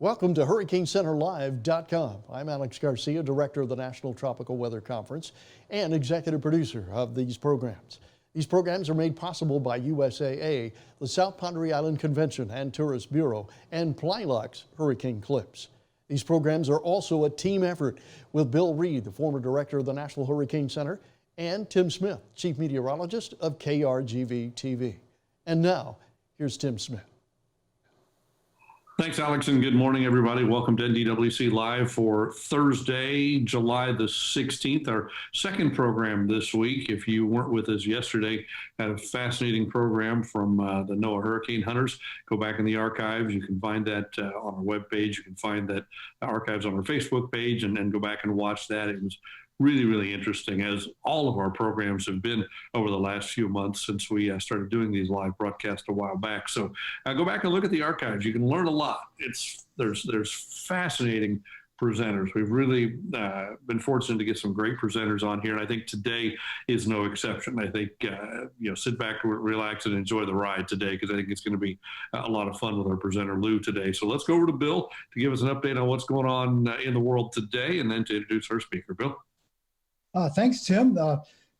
Welcome to HurricaneCenter-Live.com. I'm Alex Garcia, Director of the National Tropical Weather Conference and Executive Producer of these programs. These programs are made possible by USAA, the South Padre Island Convention and Tourist Bureau, and Plylocks Hurricane Clips. These programs are also a team effort with Bill Reed, the former Director of the National Hurricane Center, and Tim Smith, Chief Meteorologist of KRGV-TV. And now, here's Tim Smith. Thanks, Alex, and good morning, everybody. Welcome to NDWC Live for Thursday, July the 16th, our second program this week. If you weren't with us yesterday, had a fascinating program from the NOAA Hurricane Hunters. Go back in the archives. You can find that on our webpage. You can find that archives on our Facebook page and go back and watch that. It was really, really interesting, as all of our programs have been over the last few months since we started doing these live broadcasts a while back. So go back and look at the archives. You can learn a lot. There's fascinating presenters. We've really been fortunate to get some great presenters on here, and I think today is no exception. I think sit back, relax, and enjoy the ride today, because I think it's going to be a lot of fun with our presenter Lew today. So let's go over to Bill to give us an update on what's going on in the world today, and then to introduce our speaker. Bill. Thanks, Tim.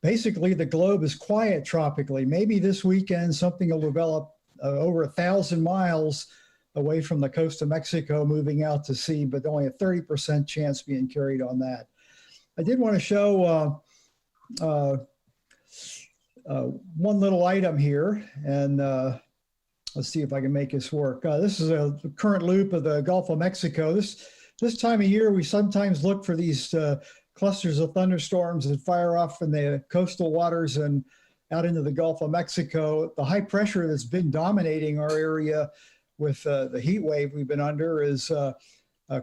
Basically, the globe is quiet tropically. Maybe this weekend something will develop over 1,000 miles away from the coast of Mexico, moving out to sea, but only a 30% chance being carried on that. I did want to show one little item here, and let's see if I can make this work. This is a current loop of the Gulf of Mexico. This time of year, we sometimes look for these clusters of thunderstorms that fire off in the coastal waters and out into the Gulf of Mexico. The high pressure that's been dominating our area with the heat wave we've been under is a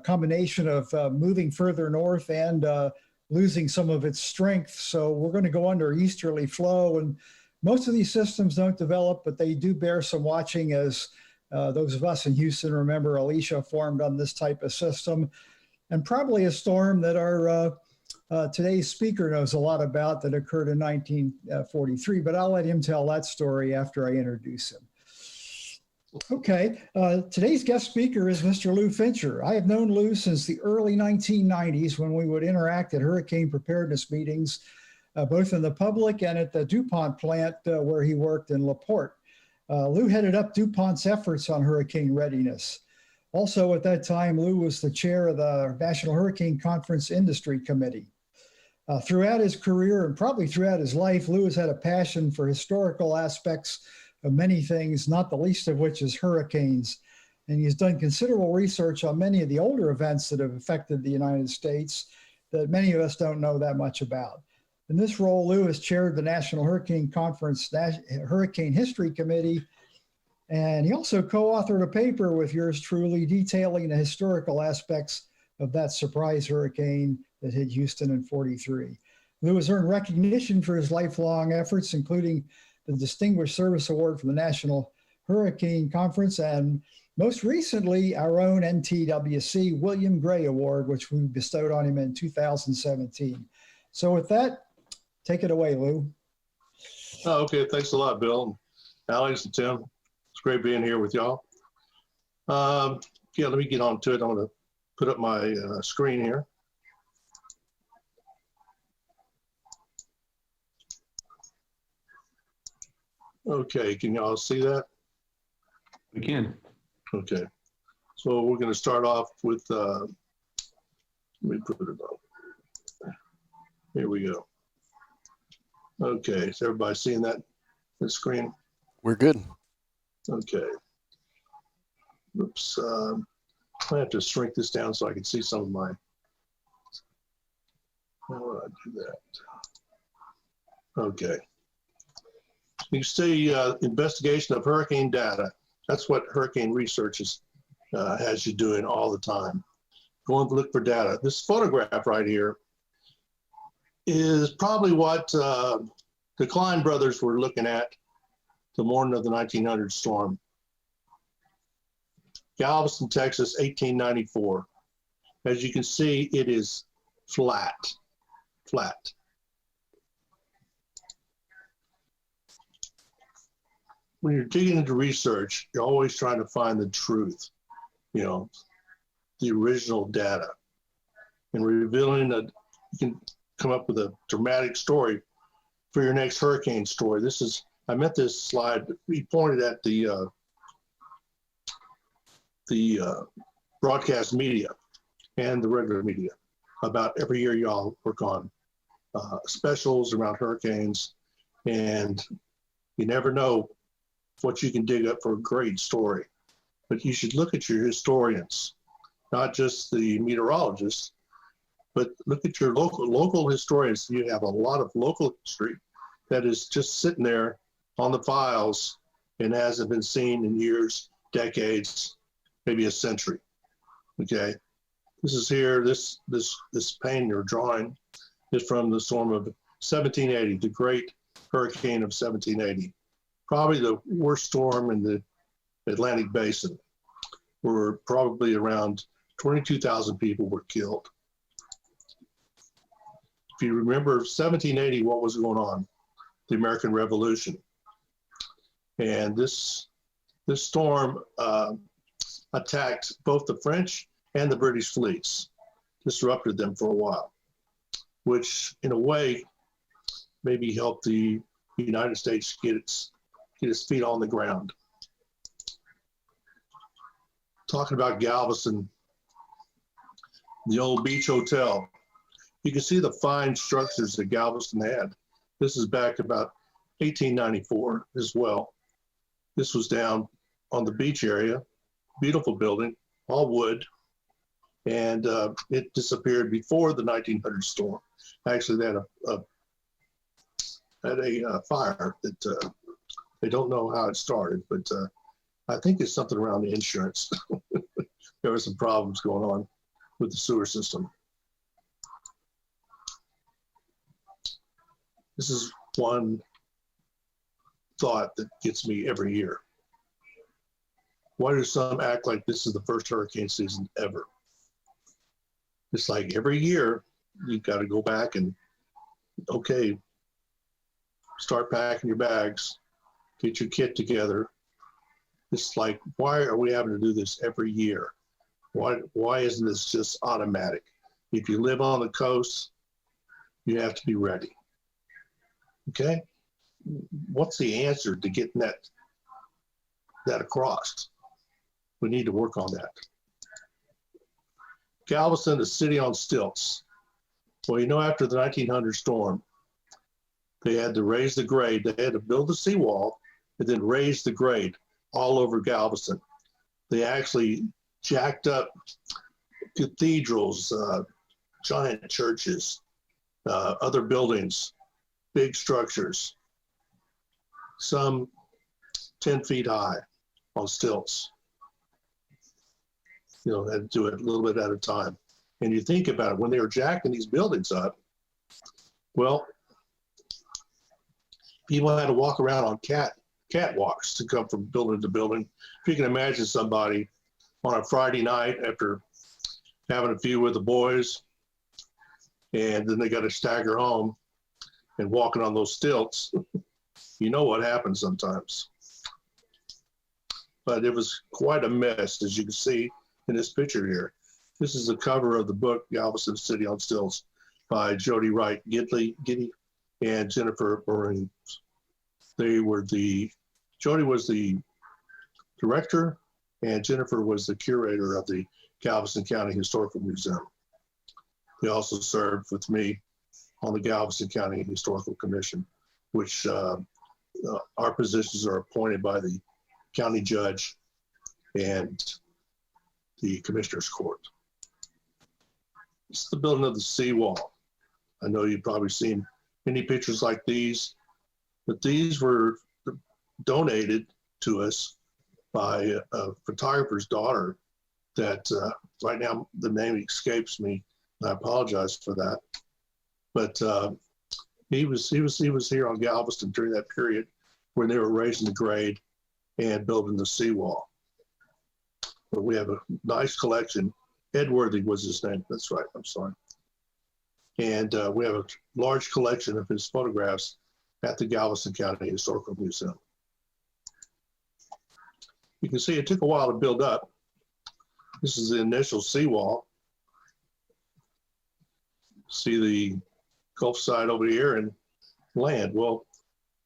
combination of moving further north and losing some of its strength. So we're going to go under easterly flow, and most of these systems don't develop, but they do bear some watching, as those of us in Houston remember Alicia formed on this type of system, and probably a storm that our today's speaker knows a lot about that occurred in 1943, but I'll let him tell that story after I introduce him. Okay, today's guest speaker is Mr. Lew Fincher. I have known Lew since the early 1990s, when we would interact at hurricane preparedness meetings, both in the public and at the DuPont plant where he worked in LaPorte. Lew headed up DuPont's efforts on hurricane readiness. Also at that time, Lew was the chair of the National Hurricane Conference Industry Committee. Throughout his career, and probably throughout his life, Lew has had a passion for historical aspects of many things, not the least of which is hurricanes. And he's done considerable research on many of the older events that have affected the United States that many of us don't know that much about. In this role, Lew has chaired the National Hurricane Conference Hurricane History Committee, and he also co-authored a paper with yours truly detailing the historical aspects of that surprise hurricane that hit Houston in '43. Lew has earned recognition for his lifelong efforts, including the Distinguished Service Award from the National Hurricane Conference, and most recently, our own NTWC William Gray Award, which we bestowed on him in 2017. So with that, take it away, Lew. Oh, okay, thanks a lot, Bill, Alex, and Tim. It's great being here with y'all. Yeah, let me get on to it. I'm going to put up my screen here. Okay, can y'all see that? We can. Okay, so we're going to start off with, let me put it on. Here we go. Okay, is everybody seeing that screen? We're good. Okay. Oops, I have to shrink this down so I can see some of my, how do I do that? Okay. You see investigation of hurricane data. That's what hurricane research has you doing all the time. Going to look for data. This photograph right here is probably what the Klein brothers were looking at the morning of the 1900 storm. Galveston, Texas, 1894. As you can see, it is flat. When you're digging into research, you're always trying to find the truth. You know, the original data and revealing that you can come up with a dramatic story for your next hurricane story. I meant this slide. We pointed at the broadcast media and the regular media about every year y'all work on specials around hurricanes, and you never know what you can dig up for a great story. But you should look at your historians, not just the meteorologists, but look at your local historians. You have a lot of local history that is just sitting there on the files and hasn't been seen in years, decades, maybe a century. Okay, this is here. This painting or drawing is from the storm of 1780, the Great Hurricane of 1780. Probably the worst storm in the Atlantic Basin, where probably around 22,000 people were killed. If you remember 1780, what was going on? The American Revolution. And this storm attacked both the French and the British fleets, disrupted them for a while, which in a way maybe helped the United States get its feet on the ground. Talking about Galveston, the old beach hotel, you can see the fine structures that Galveston had. This is back about 1894 as well. This was down on the beach area, beautiful building, all wood, and it disappeared before the 1900 storm. Actually, they had a fire that they don't know how it started, but I think it's something around the insurance. There were some problems going on with the sewer system. This is one thought that gets me every year. Why do some act like this is the first hurricane season ever? It's like every year you've got to go back and, okay, start packing your bags, get your kit together. It's like, why are we having to do this every year? Why isn't this just automatic? If you live on the coast, you have to be ready. Okay? What's the answer to getting that across? We need to work on that. Galveston, a city on stilts. Well, you know, after the 1900 storm, they had to raise the grade. They had to build the seawall and then raise the grade all over Galveston. They actually jacked up cathedrals, giant churches, other buildings, big structures, some 10 feet high on stilts. You know, had to do it a little bit at a time. And you think about it, when they were jacking these buildings up, well, people had to walk around on catwalks to come from building to building. If you can imagine somebody on a Friday night after having a few with the boys, and then they got to stagger home and walking on those stilts, you know what happens sometimes. But it was quite a mess, as you can see in this picture here. This is the cover of the book, Galveston City on Stilts, by Jody Wright Gidley and Jennifer Maroons. Jody was the director, and Jennifer was the curator of the Galveston County Historical Museum. They also served with me on the Galveston County Historical Commission, which our positions are appointed by the county judge and the commissioner's court. It's the building of the seawall. I know you've probably seen many pictures like these, but these were donated to us by a photographer's daughter that right now the name escapes me. I apologize for that. But he was here on Galveston during that period when they were raising the grade and building the seawall. But we have a nice collection. Ed Worthy was his name. That's right. I'm sorry. And we have a large collection of his photographs at the Galveston County Historical Museum. You can see it took a while to build up, This is the initial seawall. See the Gulf side over here and land. Well,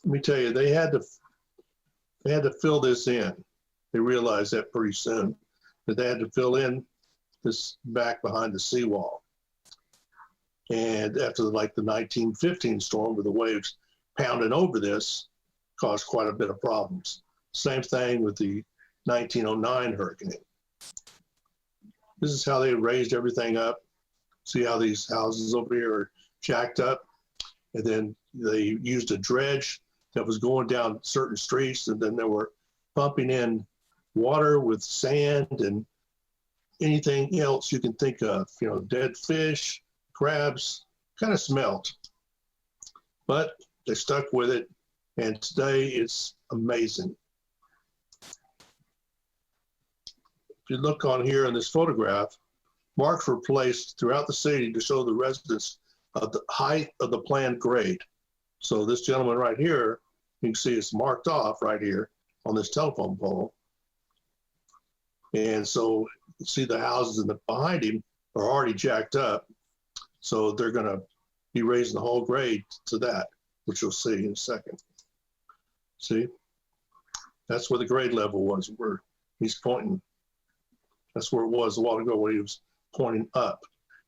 let me tell you, they had to fill this in. They realized that pretty soon, that they had to fill in this back behind the seawall. And after the 1915 storm, where the waves pounded over this, caused quite a bit of problems. Same thing with the 1909 hurricane. This is how they raised everything up. See how these houses over here are jacked up? And then they used a dredge that was going down certain streets, and then they were pumping in water with sand and anything else you can think of, dead fish, crabs, kind of smelt. But they stuck with it, and today it's amazing. If you look on here in this photograph, marks were placed throughout the city to show the residents of the height of the planned grade. So this gentleman right here, you can see it's marked off right here on this telephone pole. And so you see the houses behind him are already jacked up. So they're going to be raising the whole grade to that, which you'll see in a second. See, that's where the grade level was, where he's pointing. That's where it was a while ago when he was pointing up.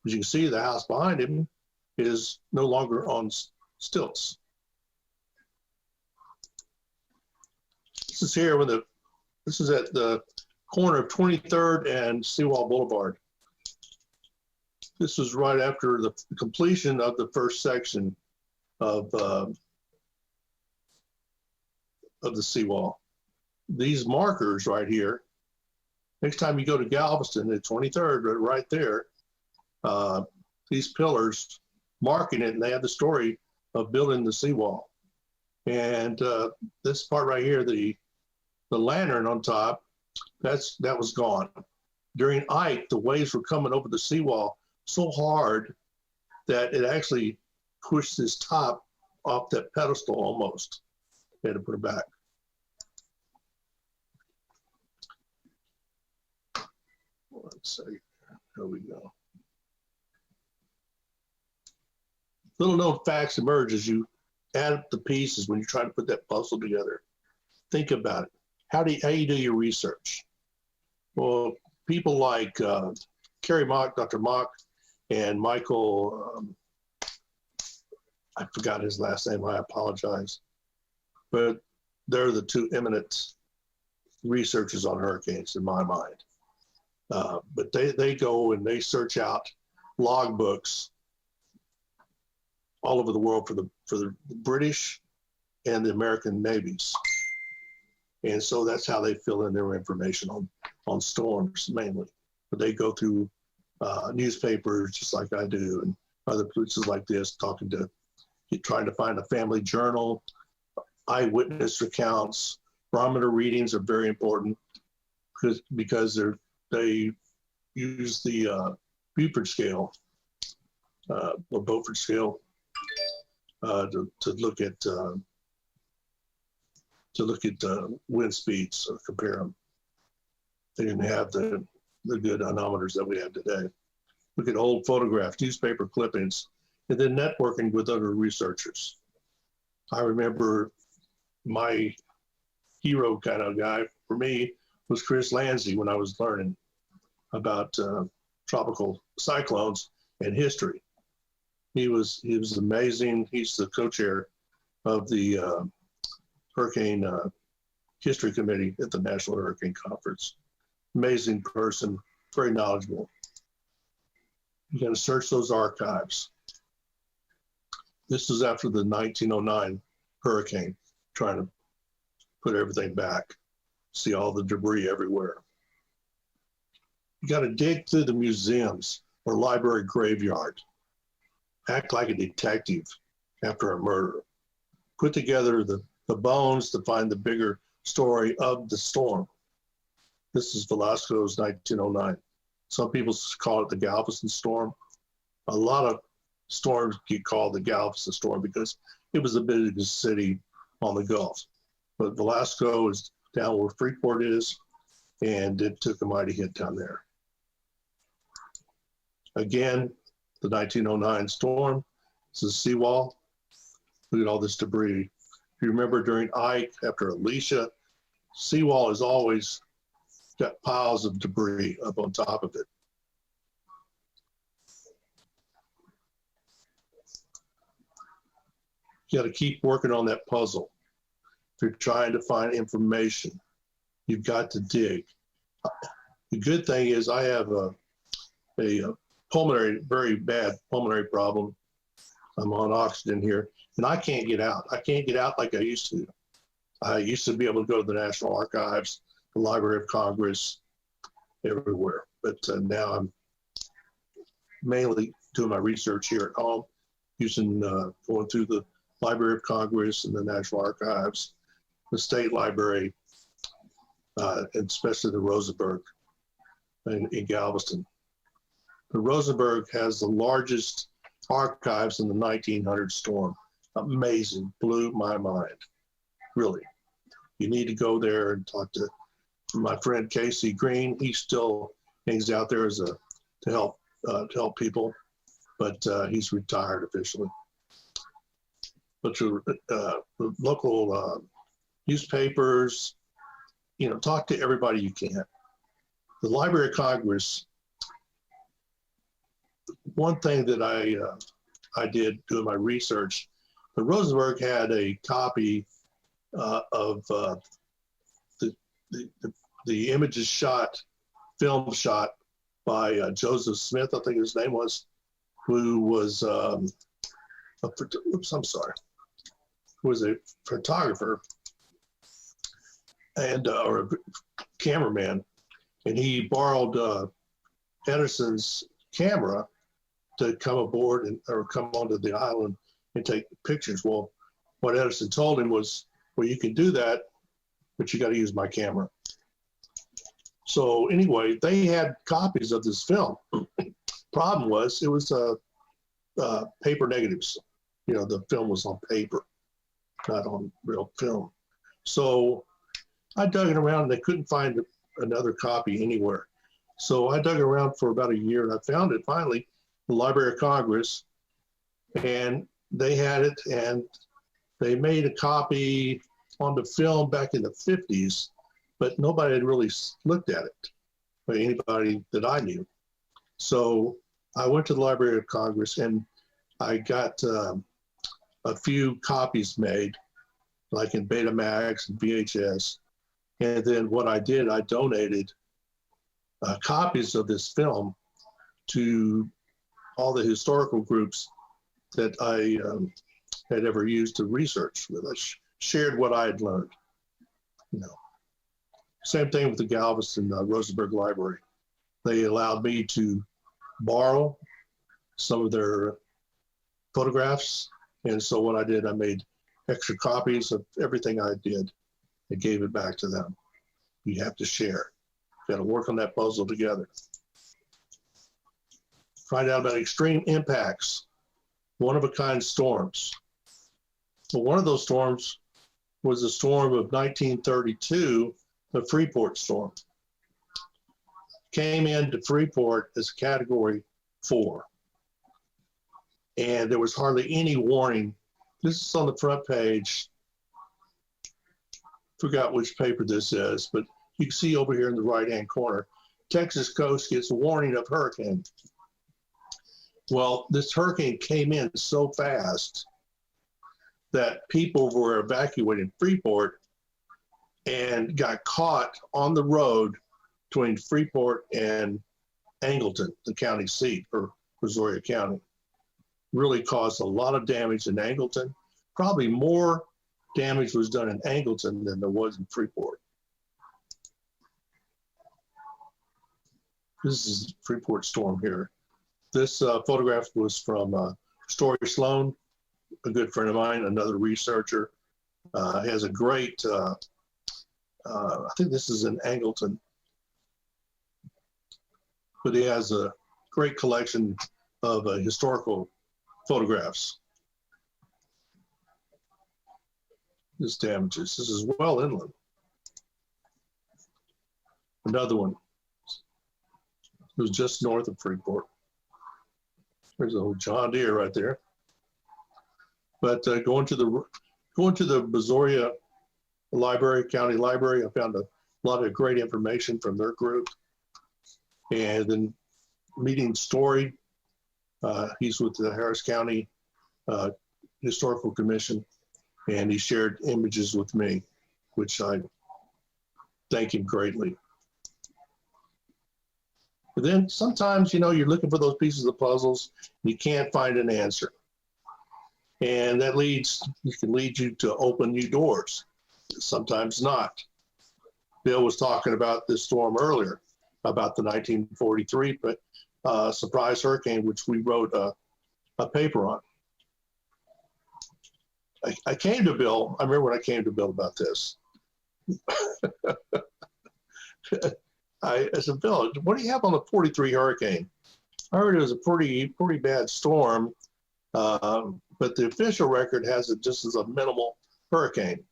As you can see, the house behind him is no longer on stilts. This is here this is at the corner of 23rd and Seawall Boulevard. This was right after the completion of the first section of the seawall. These markers right here, next time you go to Galveston at 23rd, right there, these pillars marking it, and they have the story of building the seawall. And this part right here, the lantern on top, that was gone. During Ike, the waves were coming over the seawall so hard that it actually pushed this top off that pedestal almost. They had to put it back. Let's see, here we go. Little known facts emerge as you add up the pieces when you're trying to put that puzzle together. Think about it. How you do your research? Well, people like Kerry Mock, Dr. Mock, and Michael, I forgot his last name, I apologize. But they're the two eminent researchers on hurricanes in my mind. But they go and they search out logbooks all over the world for the British and the American navies. And so that's how they fill in their information on storms mainly. But they go through newspapers just like I do, and other places like this, trying to find a family journal, eyewitness accounts. Barometer readings are very important because they use the Beaufort scale or Beaufort scale to look at wind speeds or compare them. They didn't have the good anemometers that we have today. Look at old photographs, newspaper clippings, and then networking with other researchers. I remember my hero kind of guy for me was Chris Landsey when I was learning about tropical cyclones and history. He was amazing. He's the co-chair of the Hurricane History Committee at the National Hurricane Conference. Amazing person, very knowledgeable. You got to search those archives. This is after the 1909 hurricane, trying to put everything back, see all the debris everywhere. You got to dig through the museums or library graveyard. Act like a detective after a murder. Put together the bones to find the bigger story of the storm. This is Velasco's 1909. Some people call it the Galveston storm. A lot of storms get called the Galveston storm because it was the biggest city on the Gulf. But Velasco is down where Freeport is, and it took a mighty hit down there. Again, the 1909 storm. This is seawall. Look at all this debris. If you remember during Ike, after Alicia, seawall has always got piles of debris up on top of it. You got to keep working on that puzzle. If you're trying to find information, you've got to dig. The good thing is I have a pulmonary, very bad pulmonary problem. I'm on oxygen here, and I can't get out. I can't get out like I used to. I used to be able to go to the National Archives, the Library of Congress, everywhere. But now I'm mainly doing my research here at home, using going through the Library of Congress and the National Archives, the State Library, and especially the Rosenberg in Galveston. The Rosenberg has the largest archives in the 1900 storm. Amazing, blew my mind, really. You need to go there and talk to my friend Casey Green. He still hangs out there as to help people, but he's retired officially. But your local newspapers, talk to everybody you can. The Library of Congress. One thing that I did doing my research, the Rosenberg had a copy of the images film shot by Joseph Smith, I think his name was, who was was a photographer and or a cameraman, and he borrowed Edison's camera to come aboard or come onto the island and take pictures. Well, what Edison told him was, well, you can do that, but you got to use my camera. So anyway, they had copies of this film. Problem was, it was paper negatives. The film was on paper, not on real film. So I dug it around and they couldn't find another copy anywhere. So I dug around for about a year and I found it finally, the Library of Congress, and they had it, and they made a copy on the film back in the 50s, but nobody had really looked at it, or anybody that I knew. So I went to the Library of Congress and I got a few copies made, like in Betamax and VHS. And then what I did, I donated copies of this film to all the historical groups that I had ever used to research with. I shared what I had learned. Same thing with the Galveston Rosenberg Library. They allowed me to borrow some of their photographs. And so what I did, I made extra copies of everything I did and gave it back to them. You have to share. You got to work on that puzzle together. Find out about extreme impacts, one-of-a-kind storms. Well, one of those storms was the storm of 1932, the Freeport storm. Came into Freeport as a Category 4. And there was hardly any warning. This is on the front page. Forgot which paper this is, but you can see over here in the right-hand corner, Texas coast gets a warning of hurricane. Well, this hurricane came in so fast that people were evacuating Freeport and got caught on the road between Freeport and Angleton, the county seat, or Brazoria County. Really caused a lot of damage in Angleton. Probably more damage was done in Angleton than there was in Freeport. This is Freeport storm here. This photograph was from Story Sloan, a good friend of mine, another researcher. Has a great, I think this is in Angleton, but he has a great collection of historical photographs. This damages. This is well inland. Another one. It was just north of Freeport. There's a old John Deere right there. But going to the Brazoria Library, County Library, I found a lot of great information from their group. And then meeting Story, he's with the Harris County Historical Commission, and he shared images with me, which I thank him greatly. But then sometimes, you know, you're looking for those pieces of puzzles, and you can't find an answer. And that can lead you to open new doors. Sometimes not. Bill was talking about this storm earlier, about the 1943 surprise hurricane, which we wrote a paper on. I came to Bill, I remember when I came to Bill about this. I said, Bill, what do you have on the 43 hurricane? I heard it was a pretty bad storm, but the official record has it just as a minimal hurricane.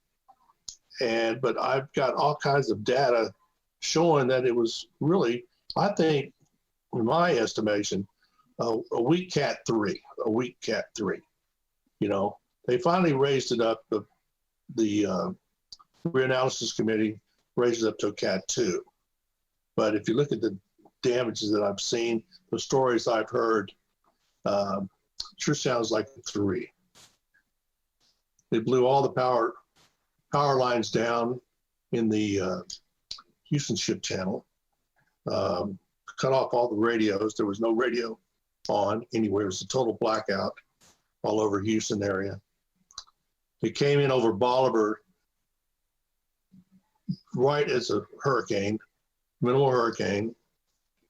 But I've got all kinds of data showing that it was really, I think, in my estimation, a weak Cat 3, You know, they finally raised it up. The reanalysis committee raised it up to a Cat 2. But if you look at the damages that I've seen, the stories I've heard, sure sounds like a 3. They blew all the power lines down in the Houston Ship Channel, cut off all the radios. There was no radio on anywhere. It was a total blackout all over Houston area. It came in over Bolivar right as a hurricane, minimal hurricane.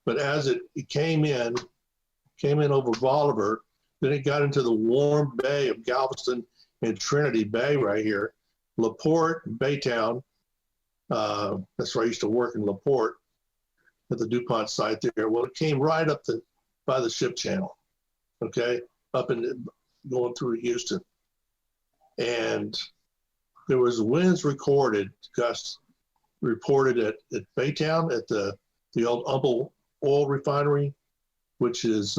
But as it came in over Bolivar, then it got into the warm bay of Galveston and Trinity Bay right here, LaPorte, Baytown. That's where I used to work in LaPorte at the DuPont site there. Well, it came right up by the ship channel, okay, going through Houston. And there was winds recorded, gusts reported at Baytown at the old Humble oil refinery, which is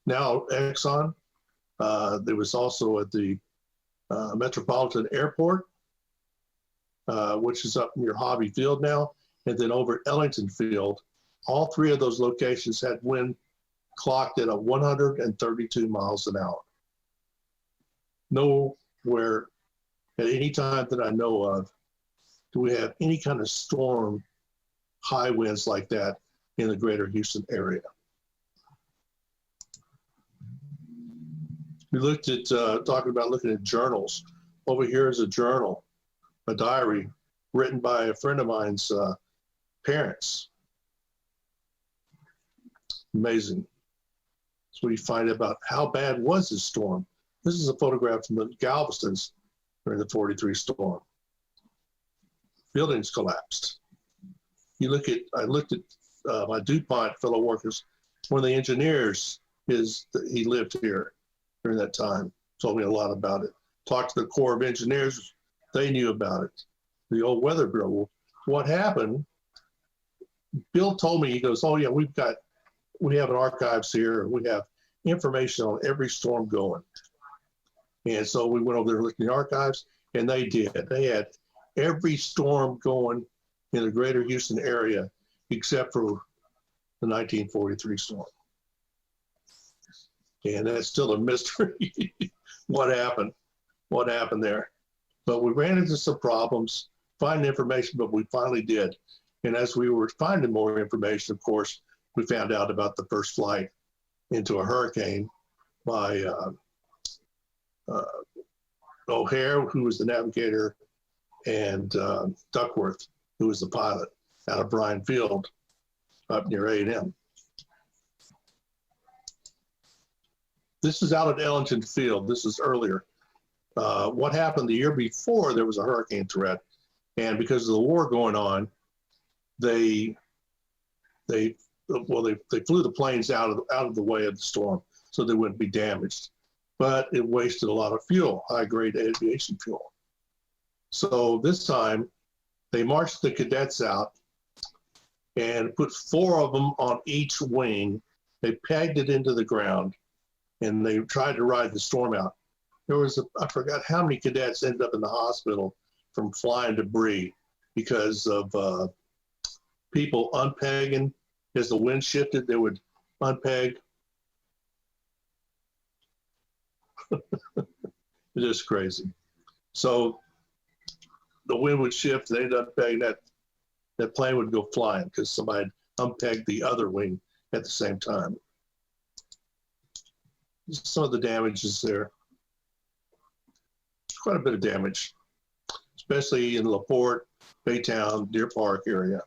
now Exxon. There was also at the Metropolitan Airport, which is up near Hobby Field now, and then over at Ellington Field. All 3 of those locations had wind clocked at 132 miles an hour. Nowhere at any time that I know of do we have any kind of storm high winds like that in the greater Houston area. We looked at, talking about looking at journals. Over here is a journal, a diary written by a friend of mine's parents. Amazing. So we find about how bad was this storm. This is a photograph from the Galvestons during the 43 storm. Buildings collapsed. I looked at my DuPont fellow workers. One of the engineers, he lived here during that time, told me a lot about it. Talked to the Corps of Engineers, they knew about it. The old Weather Bureau. What happened? Bill told me, he goes, oh yeah, we have an archives here. We have information on every storm going. And so we went over there looking at the archives, and they did. They had every storm going in the greater Houston area except for the 1943 storm. And that's still a mystery. What happened there? But we ran into some problems, finding information, but we finally did. And as we were finding more information, of course, we found out about the first flight into a hurricane by O'Hare, who was the navigator, and Duckworth, who was the pilot, out of Bryan Field up near A&M. This is out at Ellington Field. This is earlier. What happened the year before, there was a hurricane threat, and because of the war going on, they flew the planes out of the way of the storm so they wouldn't be damaged. But it wasted a lot of fuel, high-grade aviation fuel. So this time, they marched the cadets out and put 4 of them on each wing They pegged it into the ground and they tried to ride the storm out. There was, I forgot how many cadets ended up in the hospital from flying debris because of people unpegging. As the wind shifted, they would unpeg. It's just crazy. So the wind would shift, they'd unpeg, that plane would go flying because somebody unpegged the other wing at the same time. Some of the damage is there. Quite a bit of damage, especially in LaPorte, Baytown, Deer Park area.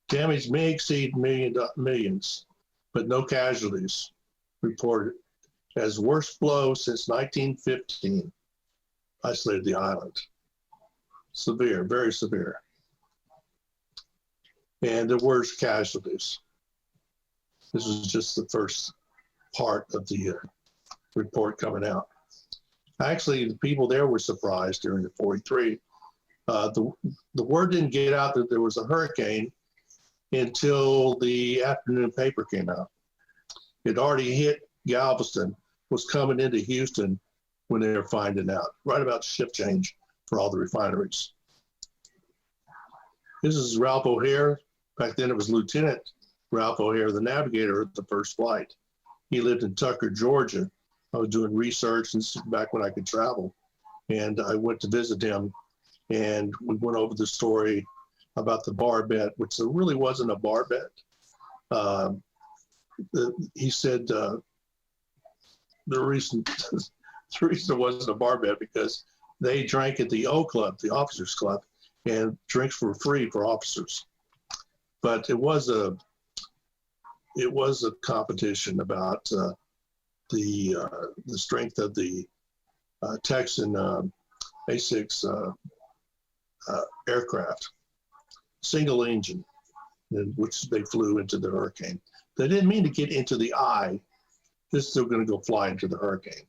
Damage may exceed millions, but no casualties reported. As worst blow since 1915, isolated the island. Severe, very severe. And the worst casualties. This was just the first part of the report coming out. Actually, the people there were surprised during the 43. The word didn't get out that there was a hurricane until the afternoon paper came out. It already hit Galveston, was coming into Houston when they were finding out, right about shift change for all the refineries. This is Ralph O'Hare. Back then it was Lieutenant Ralph O'Hare, the navigator of the first flight. He lived in Tucker, Georgia. I was doing research, and this is back when I could travel. And I went to visit him, and we went over the story about the barbette, which there really wasn't a barbette. He said the reason it wasn't a barbette because they drank at the O Club, the officers club, and drinks were free for officers. But it was a competition about the strength of the Texan A6 aircraft, single engine, in which they flew into the hurricane. They didn't mean to get into the eye. This is still going to go fly into the hurricane.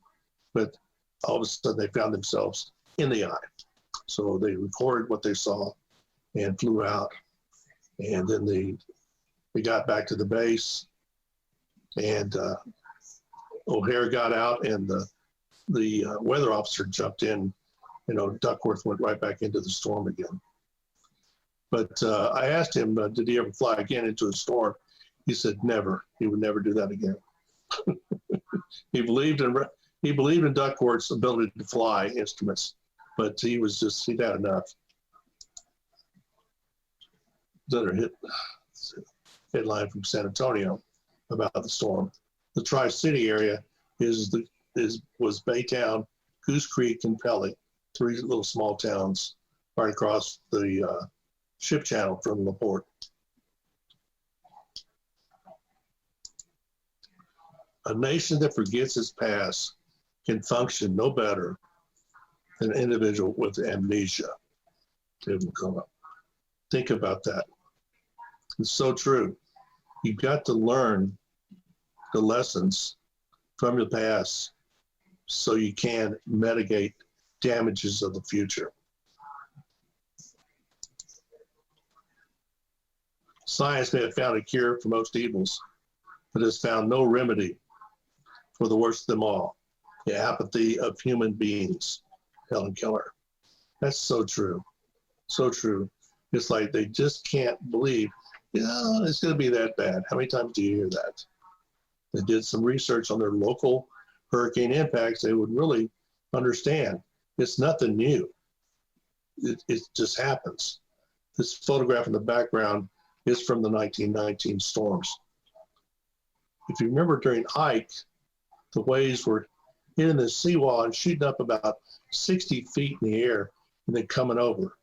But all of a sudden they found themselves in the eye. So they recorded what they saw and flew out. And then they got back to the base, and O'Hare got out, and the weather officer jumped in. You know, Duckworth went right back into the storm again. But I asked him, did he ever fly again into a storm? He said never. He would never do that again. He believed in Duckworth's ability to fly instruments, but he'd had enough. Another headline from San Antonio about the storm. The Tri-City area was Baytown, Goose Creek, and Pelly, three little small towns right across the ship channel from LaPorte. A nation that forgets its past can function no better than an individual with amnesia. Think about that. It's so true. You've got to learn the lessons from your past so you can mitigate damages of the future. Science may have found a cure for most evils, but has found no remedy for the worst of them all, the apathy of human beings. Helen Keller. That's so true. So true. It's like they just can't believe, it's going to be that bad. How many times do you hear that? They did some research on their local hurricane impacts. They would really understand it's nothing new. It just happens. This photograph in the background is from the 1919 storms. If you remember during Ike, the waves were hitting the seawall and shooting up about 60 feet in the air and then coming over.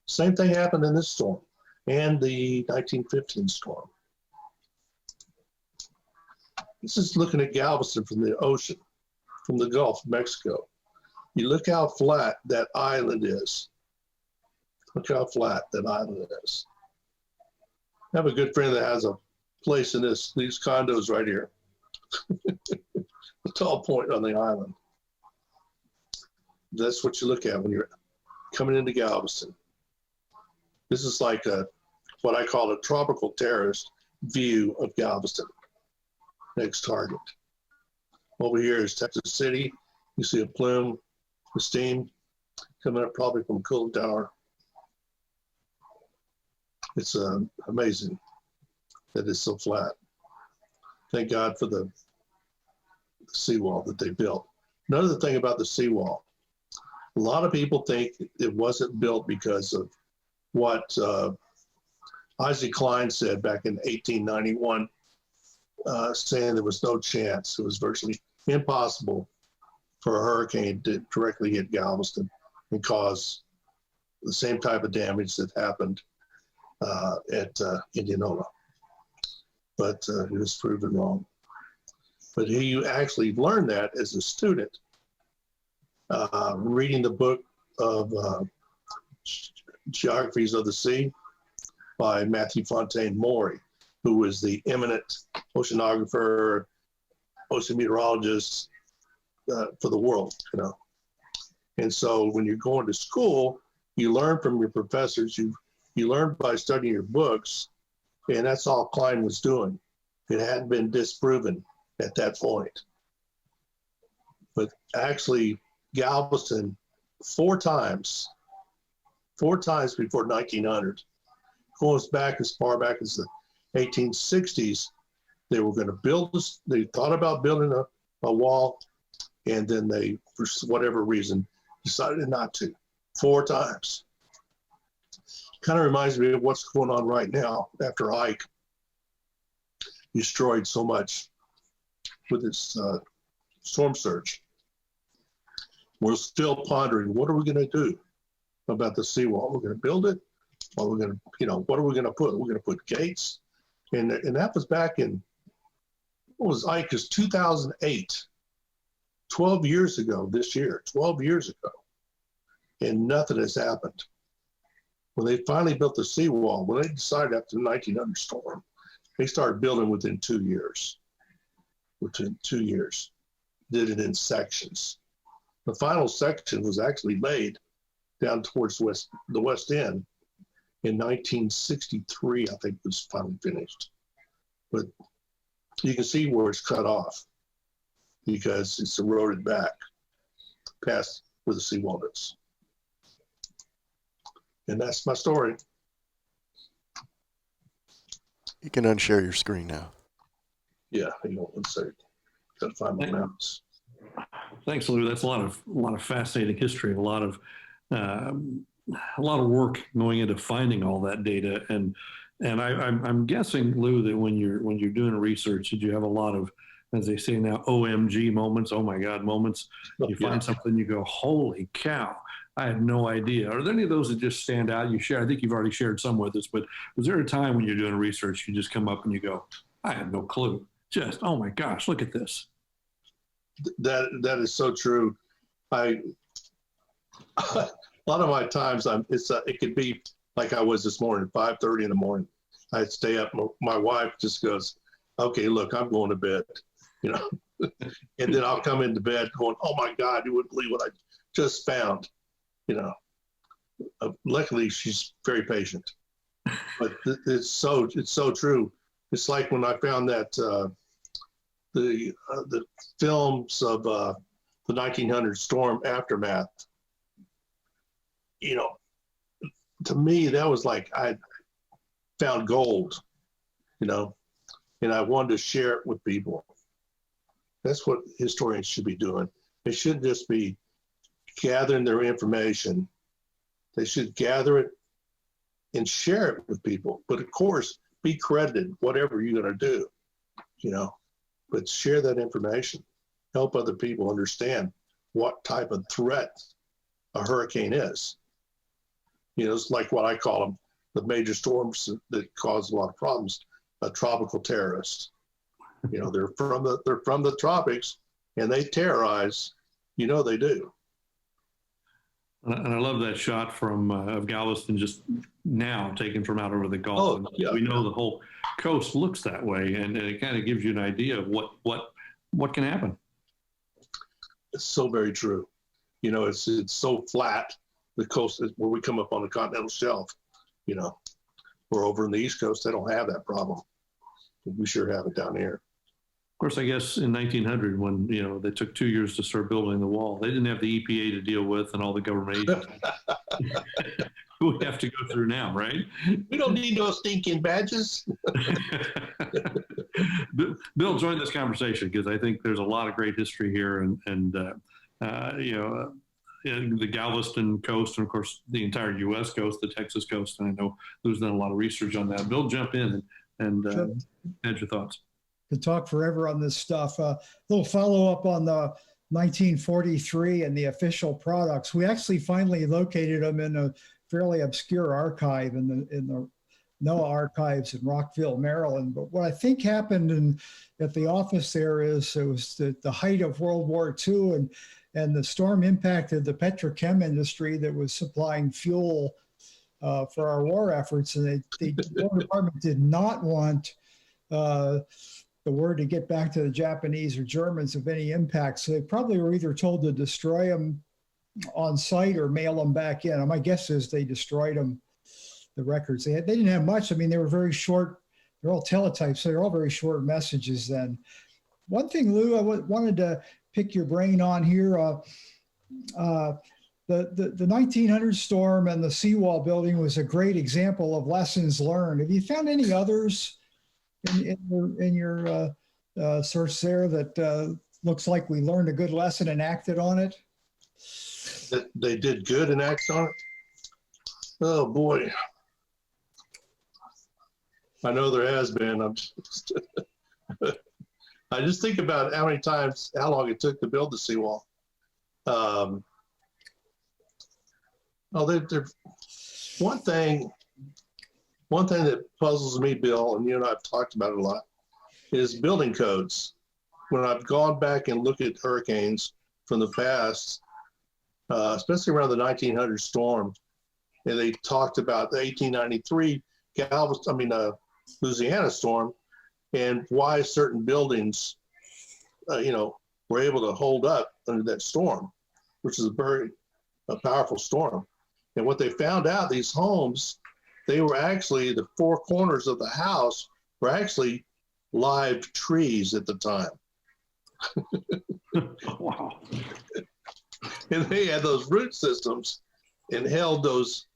Same thing happened in this storm and the 1915 storm. This is looking at Galveston from the ocean, from the Gulf of Mexico. You look how flat that island is. Look how flat that island is. I have a good friend that has a place in these condos right here. A tall point on the island. That's what you look at when you're coming into Galveston. This is like a what I call a tropical terrorist view of Galveston. Next target. Over here is Texas City. You see a plume of steam coming up probably from Cooling Tower. It's amazing that it's so flat. Thank God for the seawall that they built. Another thing about the seawall, a lot of people think it wasn't built because of what Isaac Klein said back in 1891, saying there was no chance. It was virtually impossible for a hurricane to directly hit Galveston and cause the same type of damage that happened at Indianola. But he was proven wrong. But he actually learned that as a student, reading the book of Geographies of the Sea by Matthew Fontaine Maury, who was the eminent oceanographer, ocean meteorologist for the world, you know. And so when you're going to school, you learn from your professors, you learn by studying your books, and that's all Klein was doing. It hadn't been disproven at that point. But actually, Galveston, four times before 1900, goes back as far back as the 1860s, they were going to build this, they thought about building a wall, and then they, for whatever reason, decided not to. 4 times. Kind of reminds me of what's going on right now after Ike destroyed so much with its storm surge. We're still pondering, what are we going to do about the seawall? We're going to build it? Or we're going to, you know, what are we going to put? We're going to put gates. And that was back in, what was Ike? It was 2008, 12 years ago this year, 12 years ago. And nothing has happened. When they finally built the seawall, when they decided after the 1900 storm, they started building within 2 years. Within 2 years, did it in sections. The final section was actually laid down towards the west end in 1963, I think it was finally finished. But you can see where it's cut off because it's eroded back past where the seawall is. And that's my story. You can unshare your screen now. Yeah, hang on one second. Gotta find my mouse. Thanks, Lew. That's a lot of fascinating history, a lot of work going into finding all that data. And I'm guessing, Lew, that when you're doing research, did you have a lot of, as they say now, OMG moments, oh my God moments? You find something, you go, holy cow, I had no idea. Are there any of those that just stand out? You share, I think you've already shared some with us, but was there a time when you're doing research, you just come up and you go, I had no clue. Just, oh my gosh, look at this. That is so true. A lot of my times it could be like I was this morning, 5:30 in the morning. I'd stay up. My wife just goes, okay, look, I'm going to bed, you know, and then I'll come into bed going, oh my God, you wouldn't believe what I just found, you know. Luckily, she's very patient, but it's so true. It's like when I found that the films of the 1900 storm aftermath. You know, to me, that was like I found gold, you know, and I wanted to share it with people. That's what historians should be doing. They shouldn't just be gathering their information. They should gather it and share it with people. But of course, be credited, whatever you're going to do, you know, but share that information. Help other people understand what type of threat a hurricane is. You know, it's like what I call them, the major storms that cause a lot of problems, a tropical terrorist. You know, they're from the tropics and they terrorize, you know they do. And I love that shot from of Galveston just now taken from out over the Gulf. Oh, yeah. We know the whole coast looks that way, and it kind of gives you an idea of what can happen. It's so very true. You know, it's so flat. The coast is where we come up on the continental shelf, you know, Or over in the East Coast, they don't have that problem. We sure have it down here. Of course, I guess in 1900, when they took 2 years to start building the wall, they didn't have the EPA to deal with and all the government agencies. We have to go through now, right? We don't need no stinking badges. Bill, join this conversation because I think there's a lot of great history here, and the Galveston coast, and of course the entire U.S. coast, the Texas coast, and I know Lew's done a lot of research on that. Bill, jump in and Sure. add your thoughts. Could talk forever on this stuff. A little follow up on the 1943 and the official products. We actually finally located them in a fairly obscure archive in the NOAA archives in Rockville, Maryland. But what I think happened at the office there is it was the height of World War II, and the storm impacted the petrochem industry that was supplying fuel for our war efforts. And the War Department did not want the word to get back to the Japanese or Germans of any impact. So they probably were either told to destroy them on site or mail them back in. And my guess is they destroyed them, the records. They didn't have much. I mean, they were very short. They're all teletypes, so they're all very short messages then. One thing, Lew, I wanted to pick your brain on here. The 1900 storm and the seawall building was a great example of lessons learned. Have you found any others in your search there that looks like we learned a good lesson and acted on it? That they did good and acted on it? Oh boy. I know there has been. I just think about how long it took to build the seawall. One thing that puzzles me, Bill, and you and I have talked about it a lot, is building codes. When I've gone back and looked at hurricanes from the past, especially around the 1900 storm, and they talked about the 1893 Louisiana storm, and why certain buildings, were able to hold up under that storm, which is a powerful storm. And what they found out, these homes, they were actually, the four corners of the house were actually live trees at the time. Wow. And they had those root systems and held those,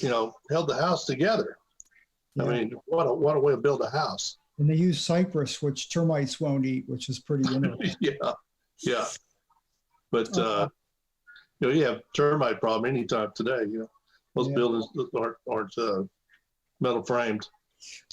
held the house together. Yeah. I mean, what a way to build a house. And they use cypress, which termites won't eat, which is pretty interesting. Yeah. But, you have termite problem anytime today, Most buildings aren't metal framed.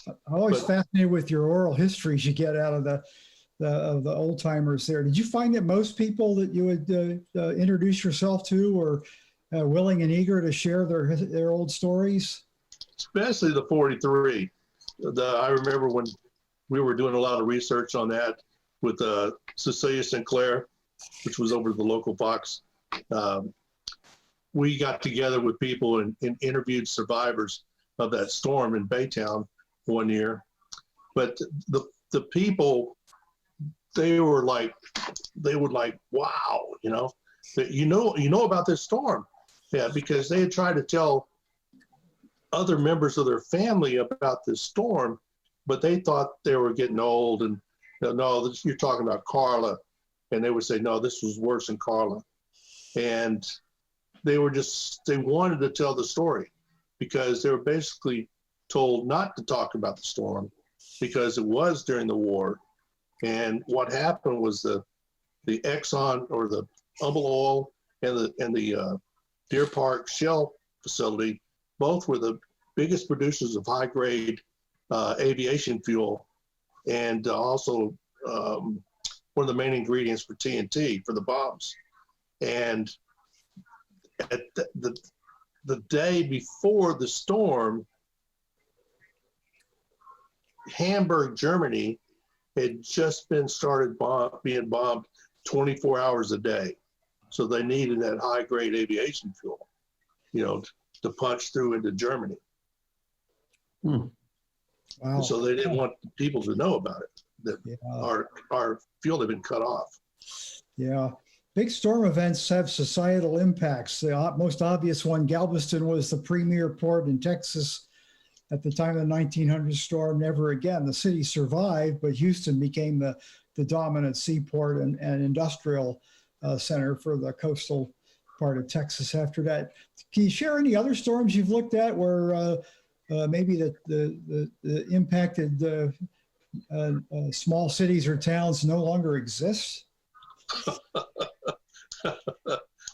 I'm always fascinated with your oral histories you get out of the old timers there. Did you find that most people that you would introduce yourself to were willing and eager to share their old stories? Especially the 43. I remember when we were doing a lot of research on that with Cecilia Sinclair, which was over the local Fox. We got together with people and interviewed survivors of that storm in Baytown one year. But the people, they were like, wow, that you know about this storm. Yeah, because they had tried to tell other members of their family about this storm, but they thought they were getting old and no, you're talking about Carla. And they would say, no, this was worse than Carla. And they wanted to tell the story because they were basically told not to talk about the storm because it was during the war. And what happened was the Exxon or the Humble Oil and the Deer Park Shell facility, both were the biggest producers of high grade aviation fuel and also one of the main ingredients for TNT, for the bombs. And at the day before the storm, Hamburg, Germany had just been being bombed 24 hours a day. So they needed that high grade aviation fuel, to punch through into Germany. Wow. And so they didn't want people to know about it, that our fuel had been cut off. Yeah. Big storm events have societal impacts. The most obvious one, Galveston was the premier port in Texas at the time of the 1900 storm, never again. The city survived, but Houston became the dominant seaport and industrial center for the coastal part of Texas after that. Can you share any other storms you've looked at where maybe the impacted small cities or towns no longer exist?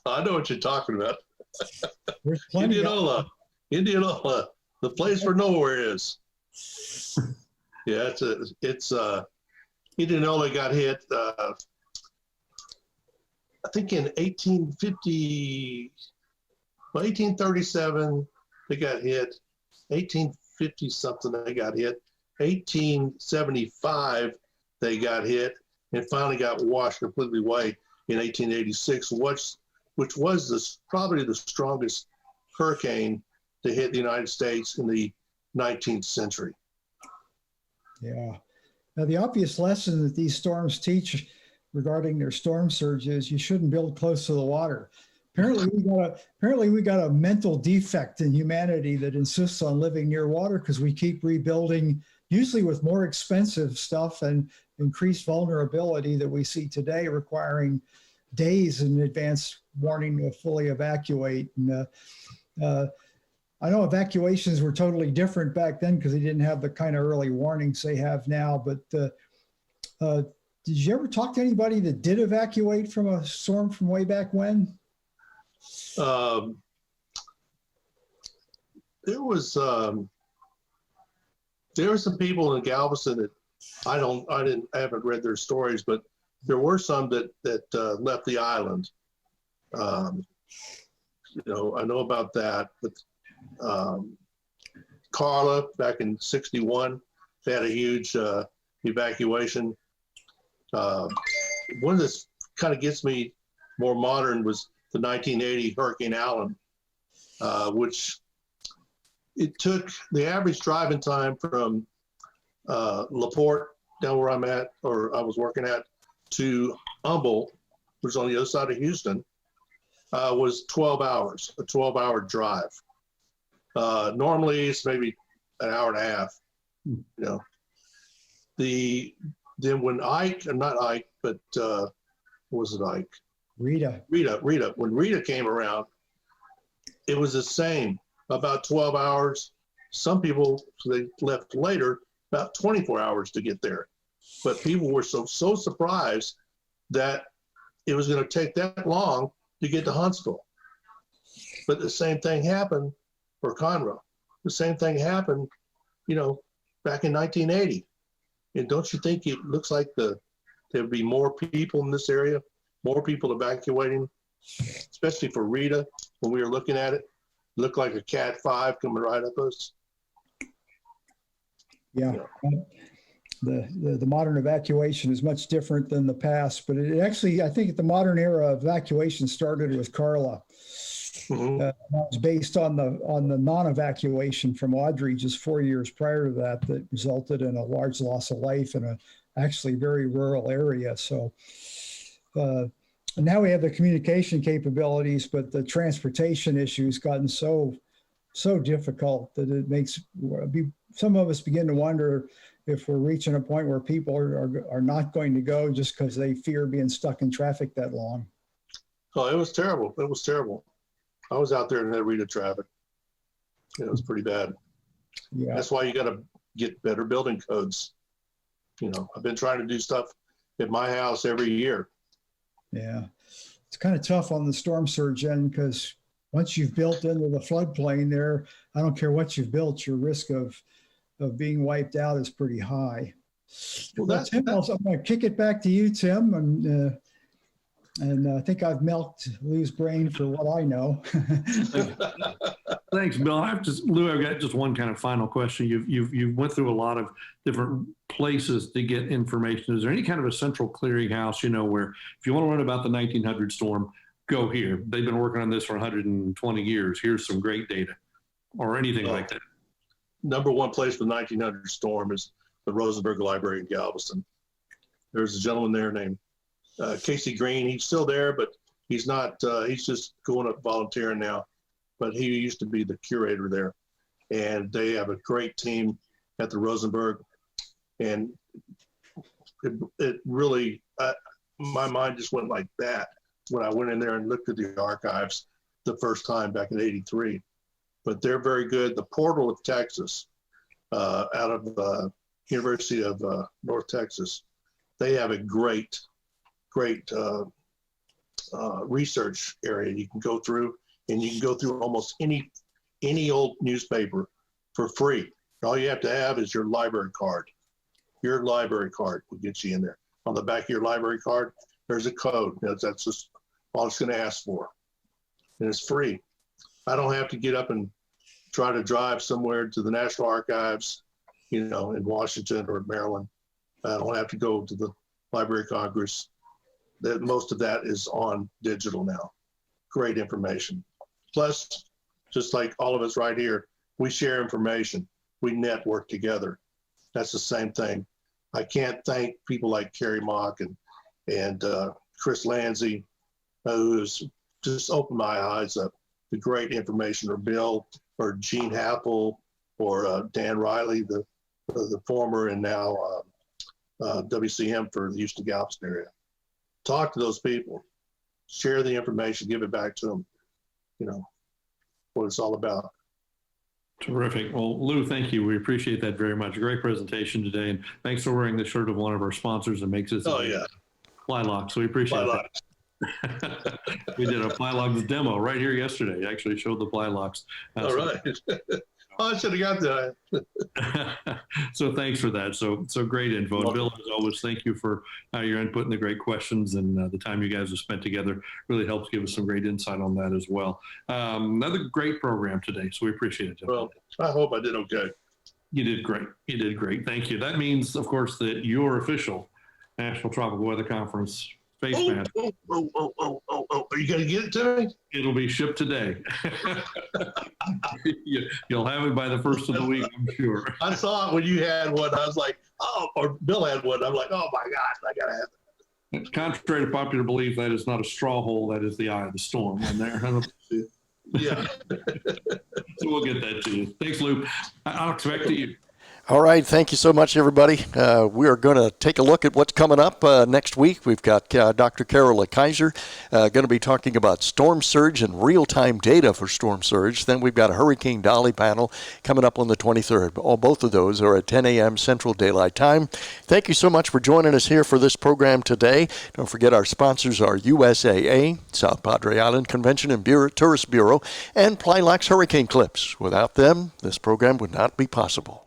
I know what you're talking about. There's plenty. Indianola, the place where nowhere is. Yeah, Indianola got hit. I think in 1837 they got hit. 1850 something they got hit. 1875 they got hit, and finally got washed completely away in 1886, which was probably the strongest hurricane to hit the United States in the 19th century. Yeah. Now, the obvious lesson that these storms teach regarding their storm surges, you shouldn't build close to the water. Apparently we got a mental defect in humanity that insists on living near water because we keep rebuilding, usually with more expensive stuff and increased vulnerability that we see today, requiring days in advance warning to fully evacuate. And I know evacuations were totally different back then because they didn't have the kind of early warnings they have now. But did you ever talk to anybody that did evacuate from a storm from way back when? There were some people in Galveston that I haven't read their stories, but there were some that left the island. I know about that. But Carla, back in '61, they had a huge evacuation. One that kind of gets me more modern was the 1980 Hurricane Allen, which it took the average driving time from LaPorte, down where I'm at, or I was working at, to Humboldt, which is on the other side of Houston, was 12 hours, a 12-hour drive. Normally it's maybe an hour and a half, Then when Rita. When Rita came around, it was the same, about 12 hours. Some people, they left later, about 24 hours to get there. But people were so surprised that it was going to take that long to get to Huntsville. But the same thing happened for Conroe. The same thing happened, back in 1980. And don't you think it looks like there'd be more people in this area, more people evacuating, especially for Rita, when we were looking at it? Looked like a Cat 5 coming right up us. Yeah. The modern evacuation is much different than the past, but it actually, I think the modern era of evacuation started with Carla. Mm-hmm. That was based on the non-evacuation from Audrey just 4 years prior to that resulted in a large loss of life in a actually very rural area. So now we have the communication capabilities, but the transportation issue's gotten so difficult that it makes some of us begin to wonder if we're reaching a point where people are not going to go just because they fear being stuck in traffic that long. Oh, it was terrible. It was terrible. I was out there in that Rita traffic. It was pretty bad. Yeah. That's why you got to get better building codes. I've been trying to do stuff at my house every year. Yeah. It's kind of tough on the storm surge end because once you've built into the floodplain there, I don't care what you've built, your risk of being wiped out is pretty high. Well, Tim, I'm going to kick it back to you, Tim, and I think I've milked Lew's brain for what I know. Thanks, Bill. Lew, I've got just one kind of final question. You've went through a lot of different places to get information. Is there any kind of a central clearinghouse, where if you want to learn about the 1900 storm, go here. They've been working on this for 120 years. Here's some great data, or anything like that. Number one place for the 1900 storm is the Rosenberg Library in Galveston. There's a gentleman there named Casey Green. He's still there, but he's not, he's just going up volunteering now. But he used to be the curator there. and they have a great team at the Rosenberg. And it really, my mind just went like that when I went in there and looked at the archives the first time back in '83. But they're very good. The Portal of Texas, out of University of North Texas, they have a great research area you can go through, and you can go through almost any old newspaper for free. All you have to have is your library card. Your library card will get you in there. On the back of your library card, there's a code. That's just all it's going to ask for. And it's free. I don't have to get up and try to drive somewhere to the National Archives, in Washington or Maryland. I don't have to go to the Library of Congress. Most of that is on digital now. Great information. Plus, just like all of us right here, we share information. We network together. That's the same thing. I can't thank people like Carrie Mock and Chris Lanzi, who's just opened my eyes up to great information, or Bill, or Gene Happel, or Dan Riley, the former and now WCM for the Houston Galveston area. Talk to those people, share the information, give it back to them. What it's all about. Terrific. Well, Lew, thank you. We appreciate that very much. Great presentation today. And thanks for wearing the shirt of one of our sponsors that makes it. Oh, yeah. Flylock. So we appreciate Flylock. that. We did a Flylocks demo right here yesterday. Actually showed the Flylocks. All right. I should have got that. So thanks for that. So great info. And Bill, as always, thank you for your input and the great questions, and the time you guys have spent together really helps give us some great insight on that as well. Another great program today, so we appreciate it. Well, I hope I did okay. You did great. You did great. Thank you. That means, of course, that your official National Tropical Weather Conference face mask. Are you going to get it to me? It'll be shipped today. You'll have it by the first of the week, I'm sure. I saw it when you had one. I was like, or Bill had one. I'm like, oh my gosh, I got to have it. Contrary to popular belief, that is not a straw hole. That is the eye of the storm. And there, Yeah. so we'll get that to you. Thanks, Lew. I'll expect you. All right. Thank you so much, everybody. We are going to take a look at what's coming up next week. We've got Dr. Carola Kaiser going to be talking about storm surge and real-time data for storm surge. Then we've got a Hurricane Dolly panel coming up on the 23rd. Both of those are at 10 a.m. Central Daylight Time. Thank you so much for joining us here for this program today. Don't forget our sponsors are USAA, South Padre Island Convention and Tourist Bureau, and Plylax Hurricane Clips. Without them, this program would not be possible.